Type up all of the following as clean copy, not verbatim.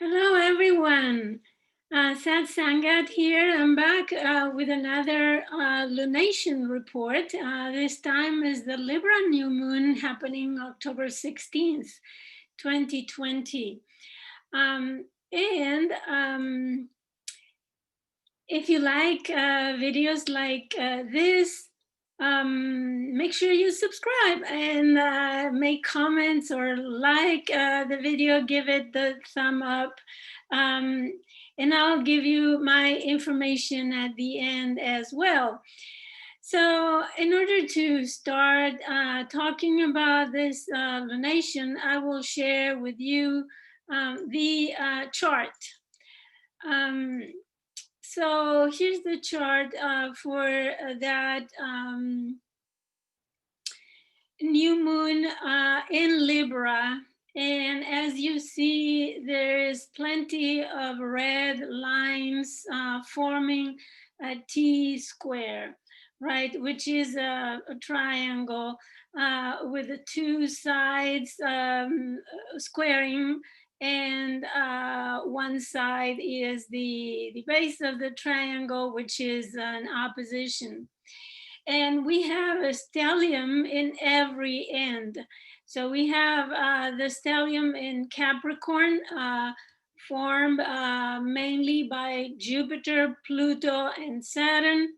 Hello, everyone. Sat Sangat here. I'm back with another lunation report. This time is the Libra new moon happening October 16th, 2020. And if you like videos like this, make sure you subscribe and make comments or like the video, give it the thumb up. And I'll give you my information at the end as well. So in order to start talking about this lunation, I will share with you the chart. So here's the chart for that new moon in Libra. And as you see, there is plenty of red lines forming a T square, right? Which is a triangle with the two sides squaring, and one side is the base of the triangle, which is an opposition. And we have a stellium in every end. So we have the stellium in Capricorn, formed mainly by Jupiter, Pluto, and Saturn.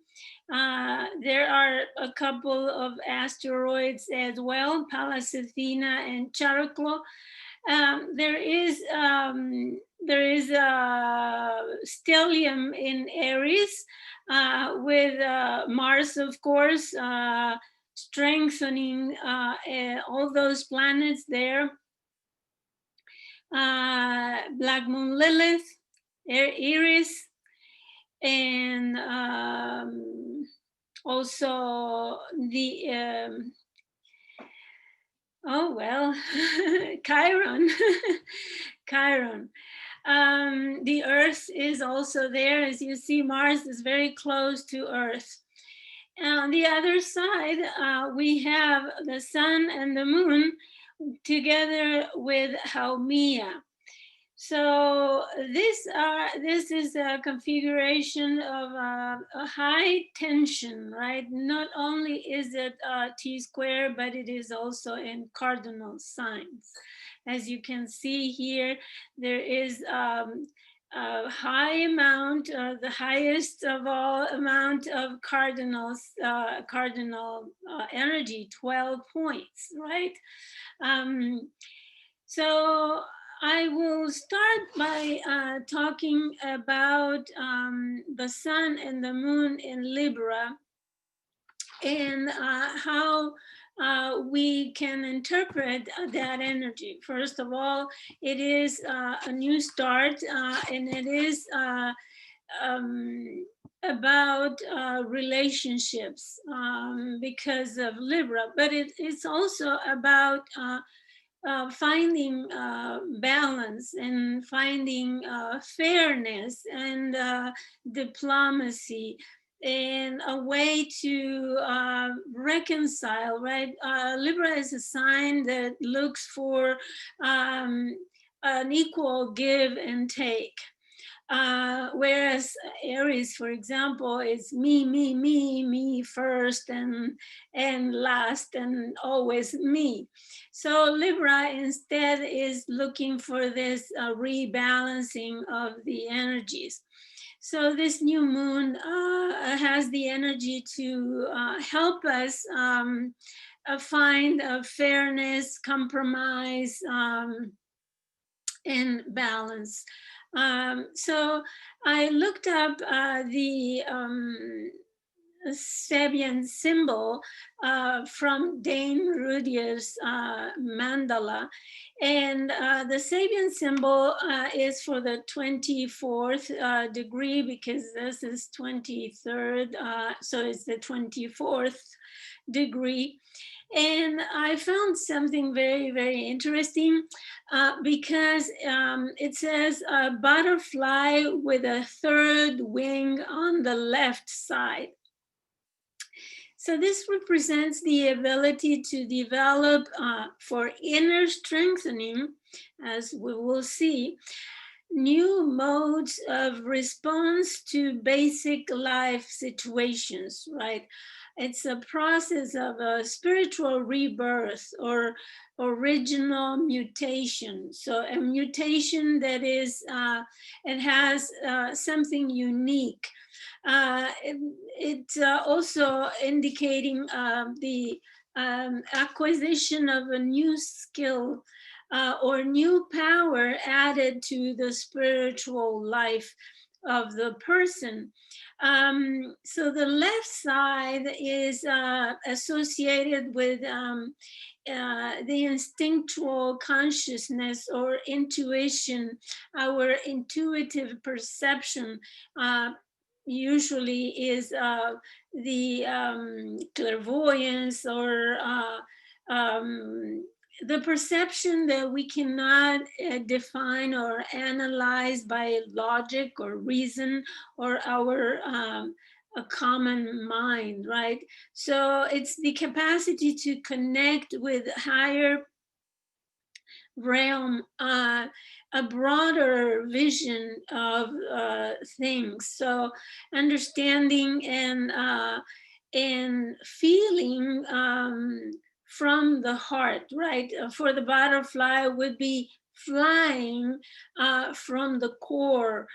There are a couple of asteroids as well, Pallas Athena and Chariklo. There is a stellium in Aries with Mars, of course, strengthening all those planets there. Black Moon Lilith, Eris, and also the Chiron. Chiron. The Earth is also there. As you see, Mars is very close to Earth. And on the other side, we have the Sun and the Moon together with Haumea. So this is a configuration of a high tension, right? Not only is it T square, but it is also in cardinal signs. As you can see here, there is a high amount, the highest of all amount of cardinal energy, 12 points, right? So I will start by talking about the Sun and the Moon in Libra, and how we can interpret that energy. First of all, it is a new start, and it is about relationships because of Libra, but it's also about finding balance and finding fairness and diplomacy and a way to reconcile, right? Libra is a sign that looks for an equal give and take. Whereas Aries, for example, is me first and last and always me. So Libra instead is looking for this rebalancing of the energies. So this new moon has the energy to help us find a fairness, compromise, and balance. So I looked up the Sabian symbol from Dane Rudier's mandala. And the Sabian symbol is for the 24th degree, because this is 23rd, so it's the 24th degree. And I found something very, very interesting because it says a butterfly with a third wing on the left side. So this represents the ability to develop for inner strengthening, as we will see, new modes of response to basic life situations, right? It's a process of a spiritual rebirth or original mutation. So a mutation that is, it has something unique. It's also indicating the acquisition of a new skill or new power added to the spiritual life of the person. So the left side is associated with the instinctual consciousness or intuition, our intuitive perception. Usually is the clairvoyance or the perception that we cannot define or analyze by logic or reason or our a common mind, right? So it's the capacity to connect with higher realm, a broader vision of things. So understanding and feeling from the heart, right? For the butterfly would be flying from the core.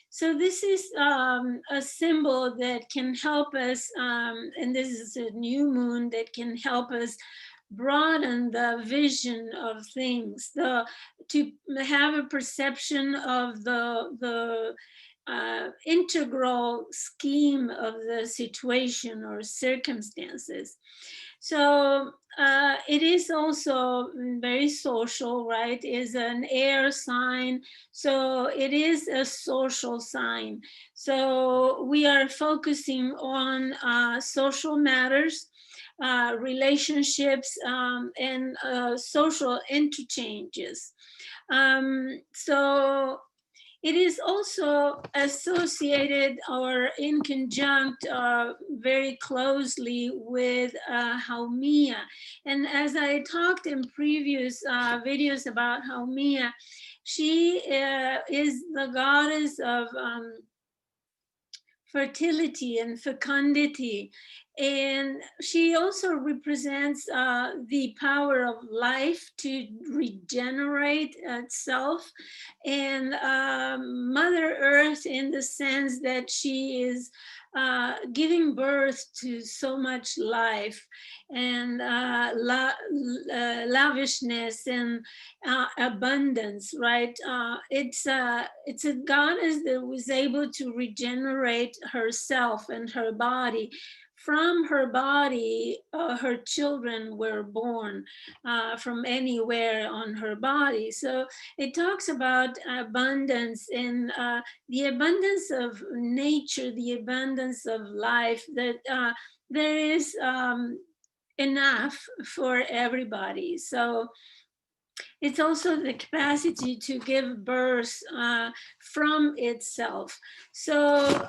So this is a symbol that can help us, and this is a new moon that can help us broaden the vision of things, to have a perception of the integral scheme of the situation or circumstances. So it is also very social, right? Is an air sign, so it is a social sign. So we are focusing on social matters, relationships, and social interchanges. So it is also associated or in conjunct very closely with Haumea. And as I talked in previous videos about Haumea, she is the goddess of fertility and fecundity. And she also represents the power of life to regenerate itself, and Mother Earth in the sense that she is giving birth to so much life and lavishness and abundance, right? It's a goddess that was able to regenerate herself and her body. From her body, her children were born from anywhere on her body. So it talks about abundance and the abundance of nature, the abundance of life, that there is enough for everybody. So it's also the capacity to give birth from itself. So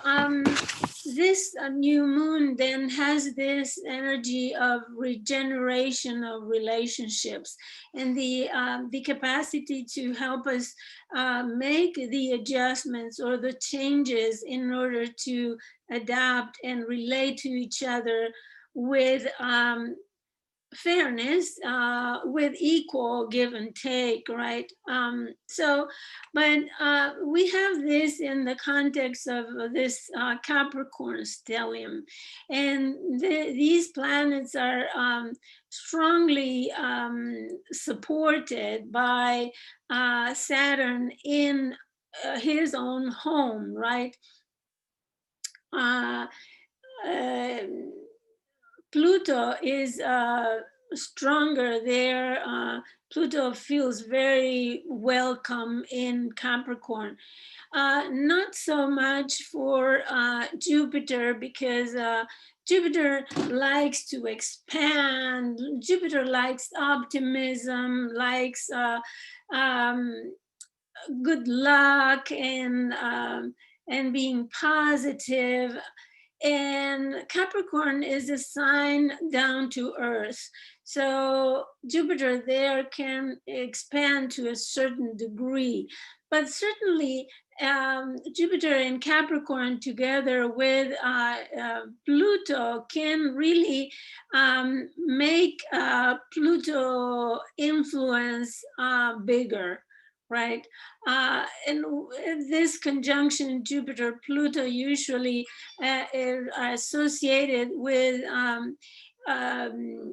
this new moon then has this energy of regeneration of relationships and the capacity to help us make the adjustments or the changes in order to adapt and relate to each other with fairness, with equal give and take, right? But we have this in the context of this Capricorn stellium, and these planets are strongly supported by Saturn in his own home, right? Uh, uh, Pluto is stronger there. Pluto feels very welcome in Capricorn. Not so much for Jupiter, because Jupiter likes to expand. Jupiter likes optimism, likes good luck and being positive. And Capricorn is a sign down to earth. So Jupiter there can expand to a certain degree, but certainly Jupiter and Capricorn together with Pluto can really make Pluto influence bigger, right? And this conjunction Jupiter Pluto usually is associated with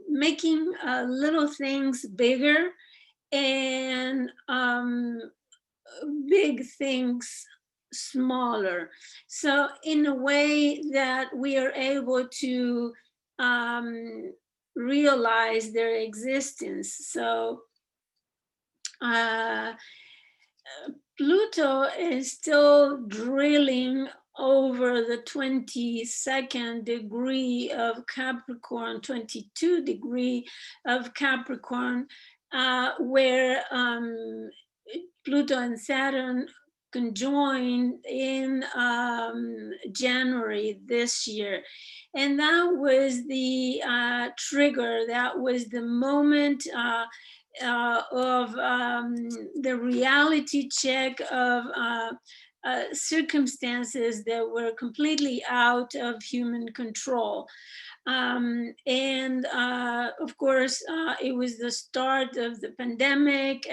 making little things bigger and big things smaller. So in a way that we are able to realize their existence. So uh, Pluto is still drilling over the 22nd degree of Capricorn, 22 degree of Capricorn, where Pluto and Saturn conjoined in January this year. And that was the trigger, that was the moment of the reality check of circumstances that were completely out of human control. And of course, it was the start of the pandemic,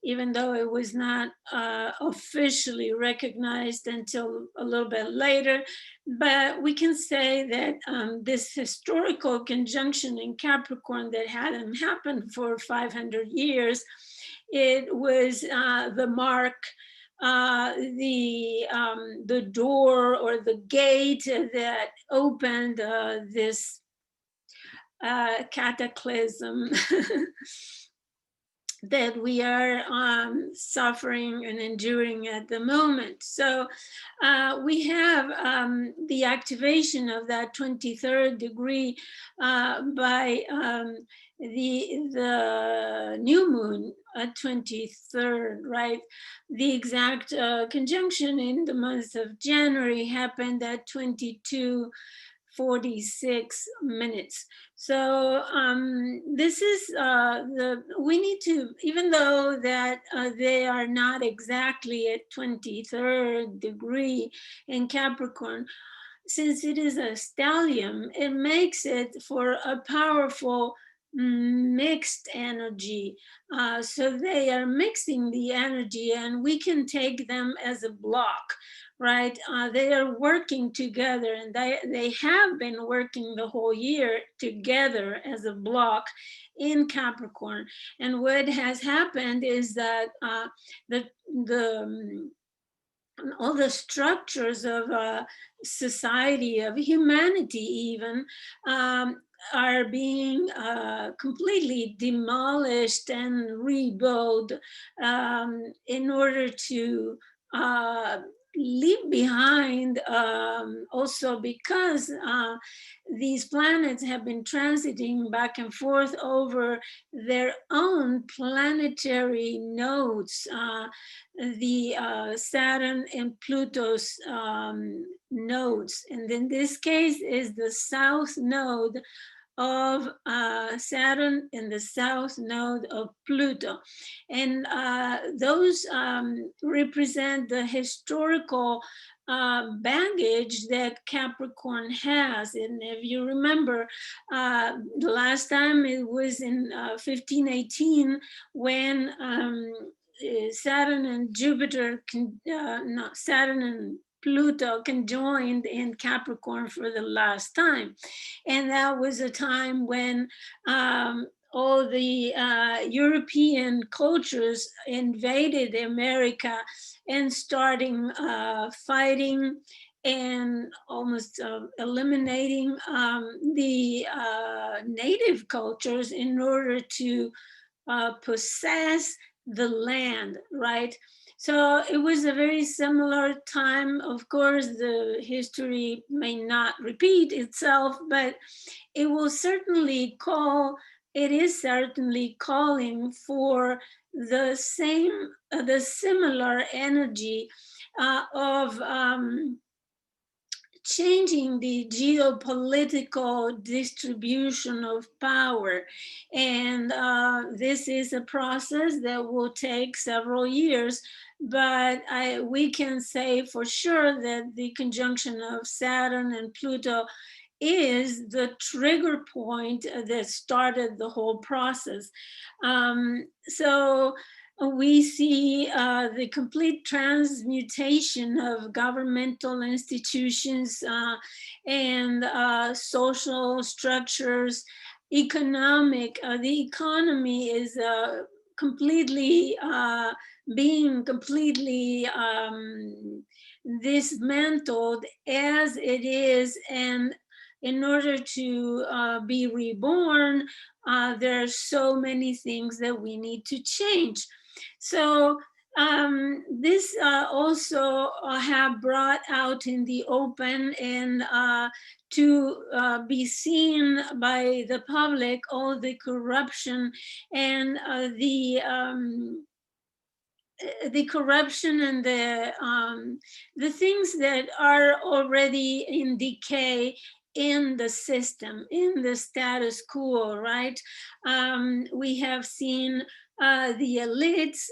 even though it was not officially recognized until a little bit later. But we can say that this historical conjunction in Capricorn that hadn't happened for 500 years, it was the mark, the door or the gate that opened this cataclysm that we are suffering and enduring at the moment. So we have the activation of that 23rd degree by the new moon at 23rd, right? The exact conjunction in the month of January happened at 22:46 minutes. So this is we need to, even though that they are not exactly at 23rd degree in Capricorn, since it is a stellium, it makes it for a powerful mixed energy. So they are mixing the energy and we can take them as a block, right? They are working together and they have been working the whole year together as a block in Capricorn. And what has happened is that the all the structures of society, of humanity even, are being completely demolished and rebuilt in order to leave behind, also because these planets have been transiting back and forth over their own planetary nodes, the Saturn and Pluto's nodes. And in this case is the south node of Saturn and the south node of Pluto. And those represent the historical baggage that Capricorn has. And if you remember, the last time it was in 1518 when Saturn and Jupiter, no, Saturn and Pluto conjoined in Capricorn for the last time. And that was a time when all the European cultures invaded America and starting fighting and almost eliminating the native cultures in order to possess the land, right? So it was a very similar time. Of course, the history may not repeat itself, but it will certainly it is certainly calling for the same, the similar energy of changing the geopolitical distribution of power. And this is a process that will take several years, but we can say for sure that the conjunction of Saturn and Pluto is the trigger point that started the whole process. So we see the complete transmutation of governmental institutions and social structures, economic. The economy is completely being completely dismantled as it is, and in order to be reborn, there are so many things that we need to change. So this also have brought out in the open and to be seen by the public all the corruption and the corruption and the things that are already in decay in the system, in the status quo, right? We have seen the elites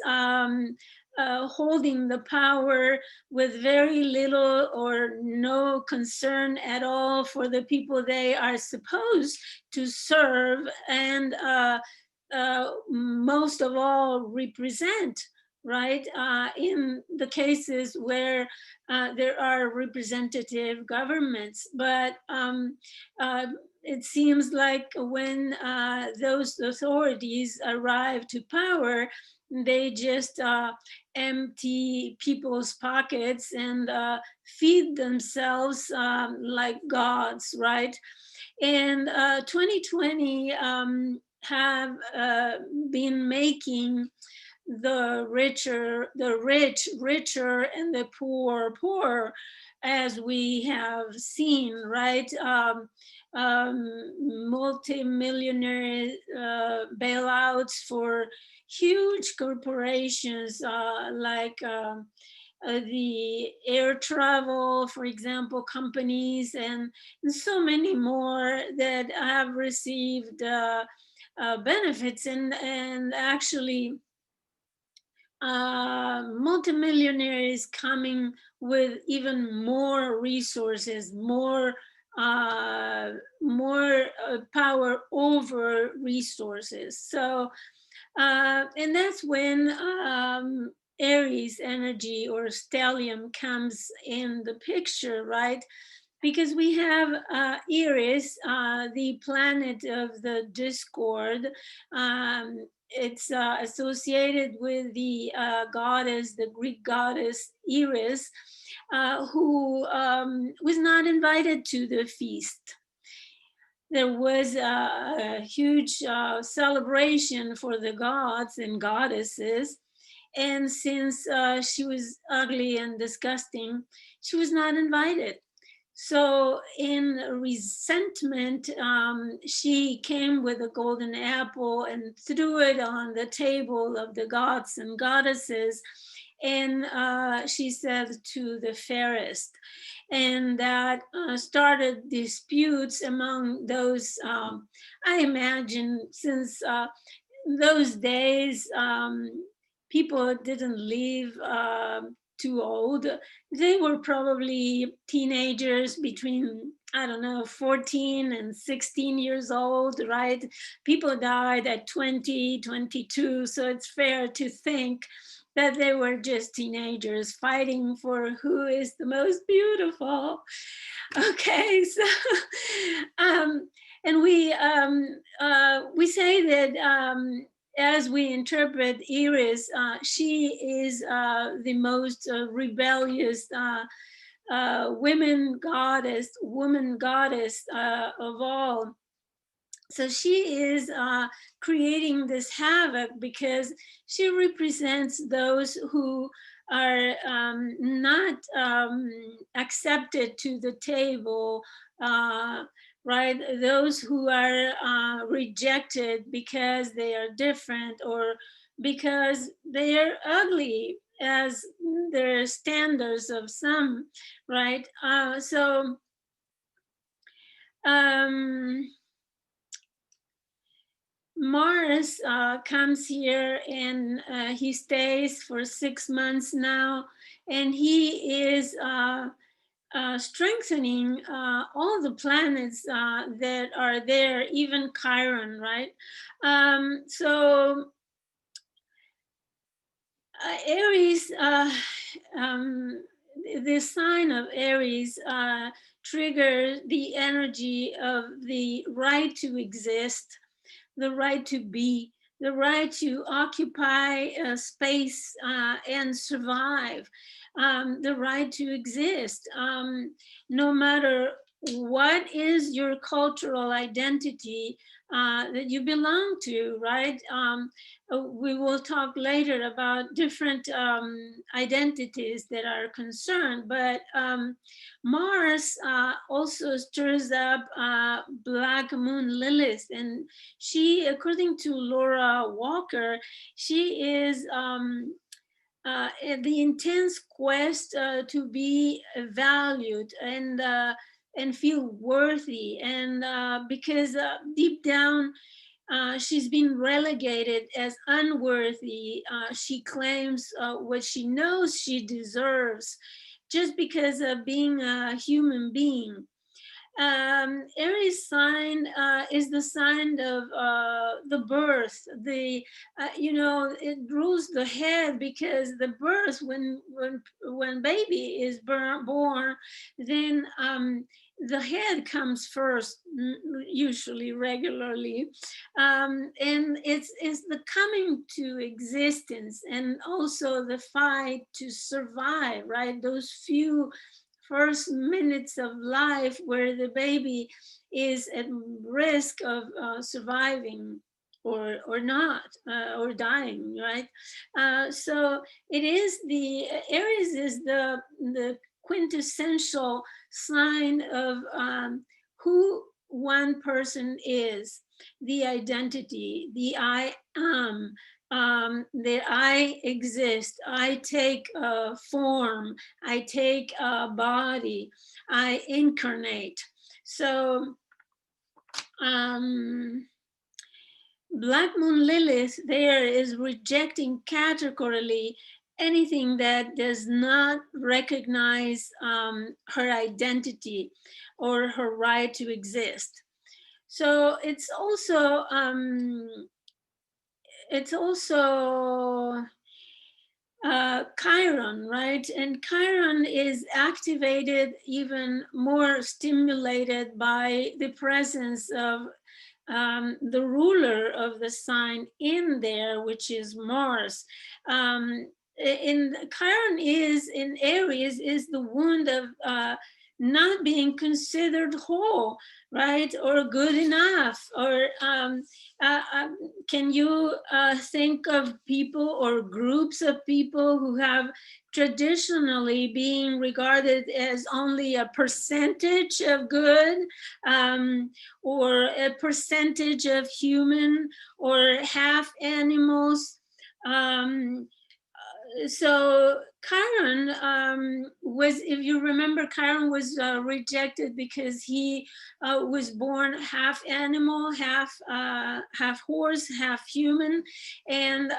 holding the power with very little or no concern at all for the people they are supposed to serve and most of all represent, right? In the cases where there are representative governments. But it seems like when those authorities arrive to power, they just empty people's pockets and feed themselves like gods, right? And 2020 have been making the rich richer and the poor poorer, as we have seen, right? Multi-millionaire bailouts for huge corporations like the air travel, for example, companies, and so many more that have received benefits and actually multimillionaires coming with even more resources, more power over resources. So, and that's when Aries energy or stellium comes in the picture, right? Because we have Eris, the planet of the discord. It's associated with the goddess, the Greek goddess Eris, who was not invited to the feast. There was a huge celebration for the gods and goddesses. And since she was ugly and disgusting, she was not invited. So in resentment, she came with a golden apple and threw it on the table of the gods and goddesses. And she said to the fairest, and that started disputes among those, I imagine, since those days, people didn't live too old. They were probably teenagers between, I don't know, 14 and 16 years old, right? People died at 20, 22. So it's fair to think that they were just teenagers fighting for who is the most beautiful. Okay, so and we say that as we interpret Iris, she is the most rebellious woman goddess of all. So she is creating this havoc because she represents those who are not accepted to the table, right? Those who are rejected because they are different or because they are ugly as their standards of some, right? So Mars comes here and he stays for 6 months now, and he is strengthening all the planets that are there, even Chiron, right? So Aries, the sign of Aries triggers the energy of the right to exist, the right to be, the right to occupy space and survive, the right to exist, no matter what is your cultural identity that you belong to, right? We will talk later about different identities that are concerned, but Mars also stirs up Black Moon Lilith, and she, according to Laura Walker, she is the intense quest to be valued and feel worthy, and because deep down she's been relegated as unworthy. She claims what she knows she deserves just because of being a human being. Aries sign is the sign of the birth. It rules the head, because the birth, when baby is born, then the head comes first, usually, regularly, and it's the coming to existence, and also the fight to survive, right? Those few first minutes of life where the baby is at risk of surviving or not, or dying, right? So it is the Aries is the quintessential sign of who one person is, the identity, the I am, that I exist, I take form, I take a body, I incarnate. So Black Moon Lilith there is rejecting categorically anything that does not recognize her identity or her right to exist. So it's also Chiron, right? And Chiron is activated, even more stimulated by the presence of the ruler of the sign in there, which is Mars. In Chiron is in Aries is the wound of not being considered whole, right, or good enough, or can you think of people or groups of people who have traditionally being regarded as only a percentage of good, or a percentage of human, or half animals? So Chiron was, if you remember, Chiron was rejected because he was born half animal, half horse, half human, and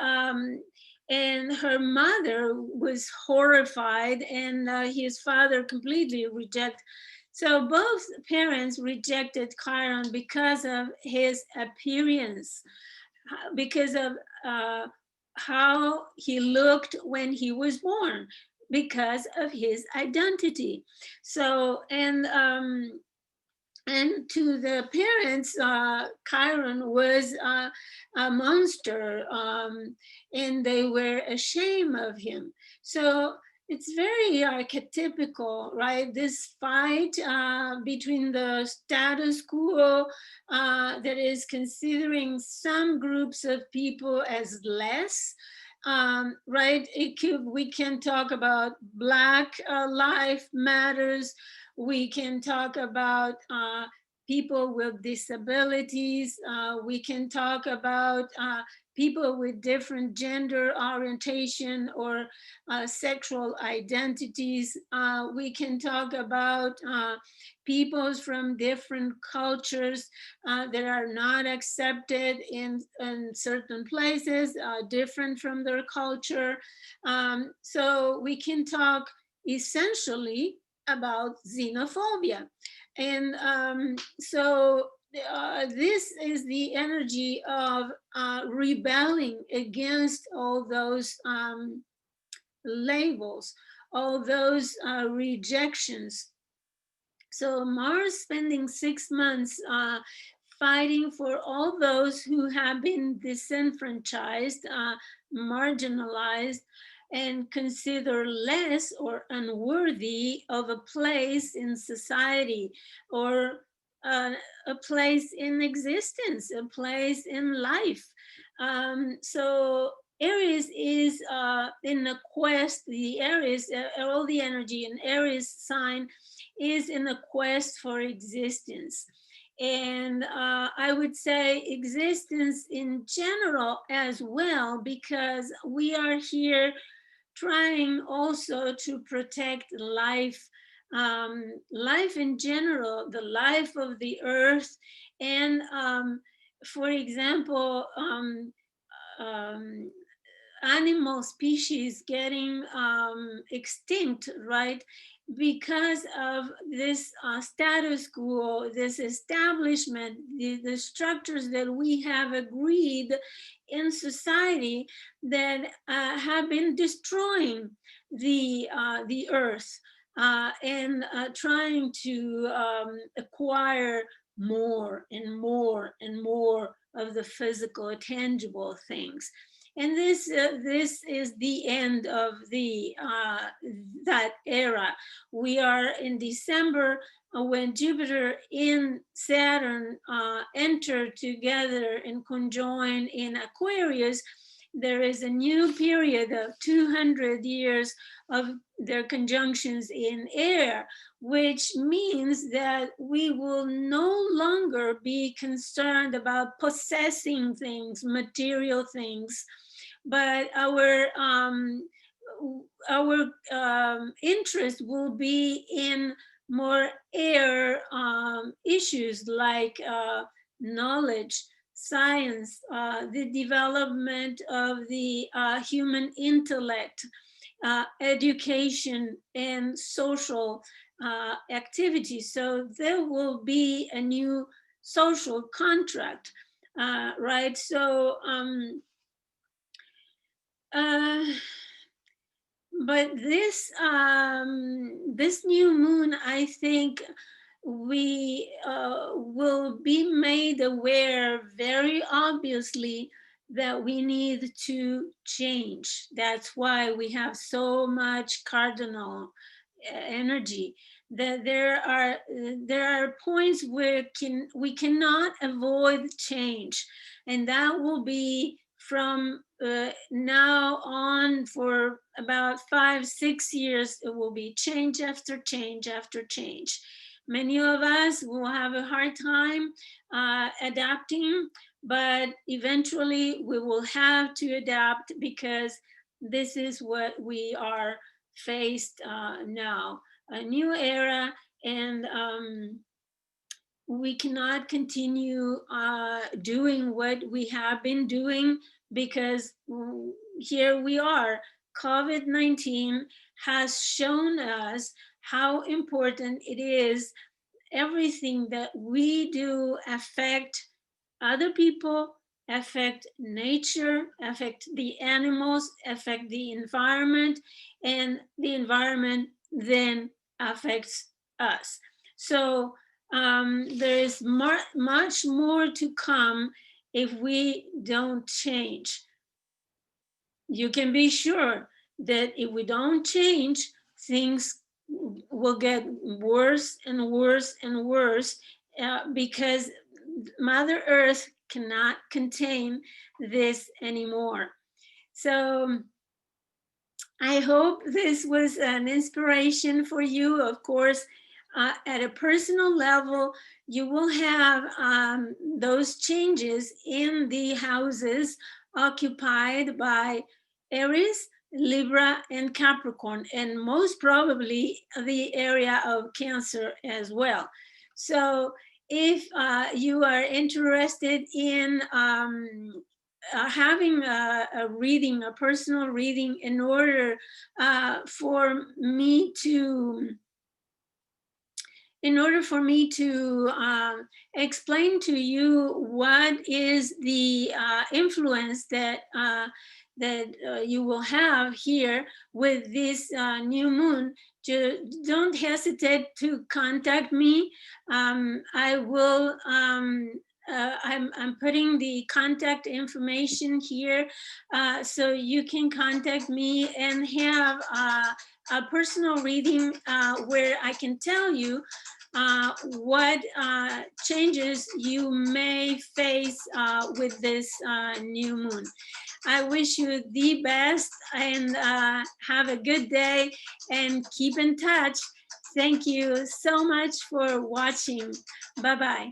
her mother was horrified, and his father completely rejected. So both parents rejected Chiron because of his appearance, because of how he looked when he was born, because of his identity. So, and to the parents, Chiron was a monster, and they were ashamed of him. So it's very archetypical, right? This fight between the status quo that is considering some groups of people as less, right? We can talk about Black Life Matters. We can talk about people with disabilities. We can talk about people with different gender orientation or sexual identities. We can talk about peoples from different cultures that are not accepted in certain places, different from their culture. So we can talk essentially about xenophobia. And so this is the energy of rebelling against all those labels, all those rejections. So Mars spending 6 months fighting for all those who have been disenfranchised, marginalized, and considered less or unworthy of a place in society, or uh, a place in existence, a place in life. So Aries is in a quest, the Aries, all the energy in Aries sign is in a quest for existence. And I would say existence in general as well, because we are here trying also to protect life, life in general, the life of the earth. And for example, um, animal species getting extinct, right? Because of this status quo, this establishment, the structures that we have agreed in society that have been destroying the earth and trying to acquire more and more and more of the physical, tangible things. And this is the end of the that era. We are in December when Jupiter in Saturn enter together and conjoin in Aquarius. There is a new period of 200 years of their conjunctions in air, which means that we will no longer be concerned about possessing things, material things, but our interest will be in more air issues like knowledge, science, the development of the human intellect, education, and social activities. So there will be a new social contract, right? So uh, but this new moon, I think we will be made aware very obviously that we need to change. That's why we have so much cardinal energy. That there are points where we cannot avoid change, and that will be from now on for about 5-6 years. It will be change after change after change. Many of us will have a hard time adapting, but eventually we will have to adapt because this is what we are faced now, a new era. And we cannot continue doing what we have been doing, because here we are. COVID-19 has shown us how important it is. Everything that we do affect other people, affect nature, affect the animals, affect the environment, and the environment then affects us. So there is much more to come if we don't change. You can be sure that if we don't change, things will get worse and worse and worse, because Mother Earth cannot contain this anymore. So I hope this was an inspiration for you. Of course, at a personal level, you will have those changes in the houses occupied by Aries, Libra, and Capricorn, and most probably the area of Cancer as well. So if you are interested in having a reading, a personal reading, in order for me to explain to you what is the influence that you will have here with this new moon, don't hesitate to contact me. I will. I'm putting the contact information here, so you can contact me and have a personal reading where I can tell you what changes you may face with this new moon. I wish you the best, and have a good day, and keep in touch. Thank you so much for watching. Bye-bye.